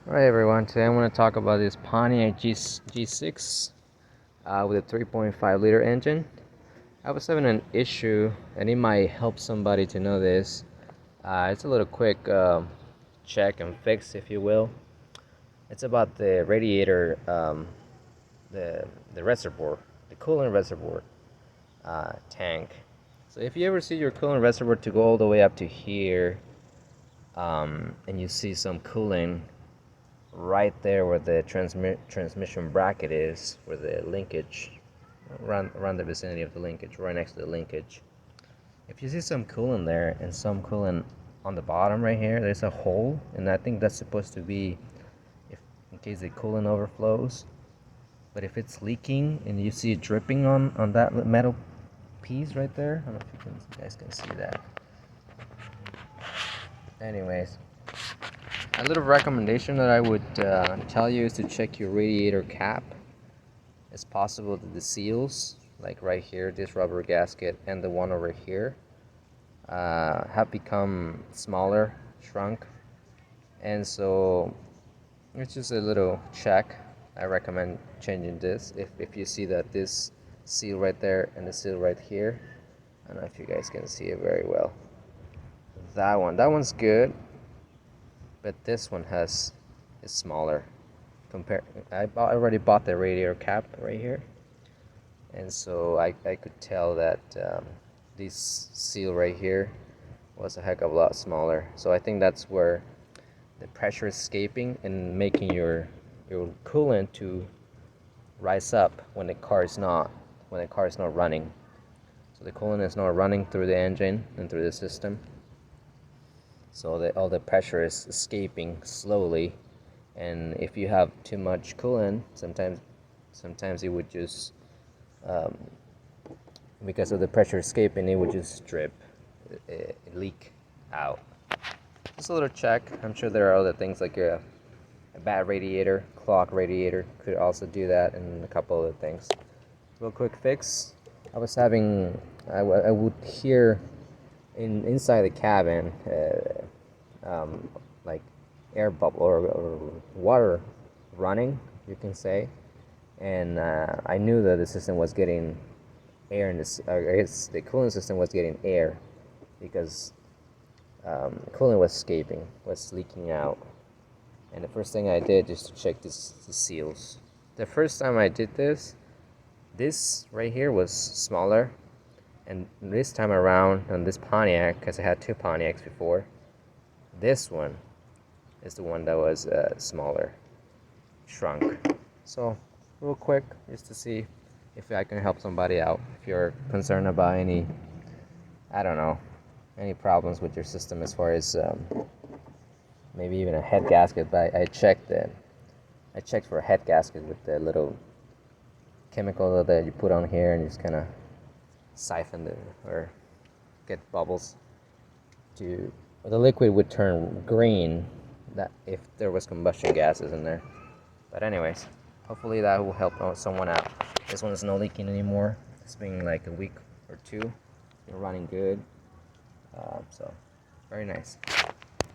Alright everyone, today I'm going to talk about this Pontiac G6 with a 3.5 liter engine. I was having an issue, and it might help somebody to know this. It's a little quick check and fix, if you will. It's about the radiator, the reservoir, the coolant reservoir tank. So if you ever see your coolant reservoir to go all the way up to here, and you see some cooling right there where the transmission bracket is, where the linkage, around the vicinity of the linkage, right next to the linkage. If you see some coolant there and some coolant on the bottom right here, there's a hole, and I think that's supposed to be in case the coolant overflows. But if it's leaking and you see it dripping on that metal piece right there, I don't know if you guys can see that. Anyways, a little recommendation that I would tell you is to check your radiator cap. It's possible that the seals, like right here, this rubber gasket and the one over here, have become smaller, shrunk, and so it's just a little check. I recommend changing this if you see that this seal right there and the seal right here, I don't know if you guys can see it very well. That one's good, but this one is smaller. I already bought the radiator cap right here, and so I could tell that this seal right here was a heck of a lot smaller. So I think that's where the pressure is escaping and making your coolant to rise up when the car is not running. So the coolant is not running through the engine and through the system. So all the pressure is escaping slowly, and if you have too much coolant, sometimes it would just because of the pressure escaping, it would just drip, leak out. Just a little check. I'm sure there are other things like a bad radiator, clogged radiator could also do that, and a couple other things. Real quick fix. I would hear inside the cabin like air bubble or water running, you can say, and I knew that the system was getting air in this. I guess the cooling system was getting air because coolant was escaping, was leaking out. And the first thing I did is to check the seals. The first time I did this right here was smaller, and this time around on this Pontiac, because I had two Pontiacs before, this one is the one that was smaller, shrunk. So real quick, just to see if I can help somebody out. If you're concerned about any problems with your system as far as maybe even a head gasket, but I checked for a head gasket with the little chemical that you put on here, and you just kind of siphon or get bubbles the liquid would turn green, that if there was combustion gases in there. But anyways, hopefully that will help someone out. This one is not leaking anymore. It's been like a week or two. You're running good. So very nice.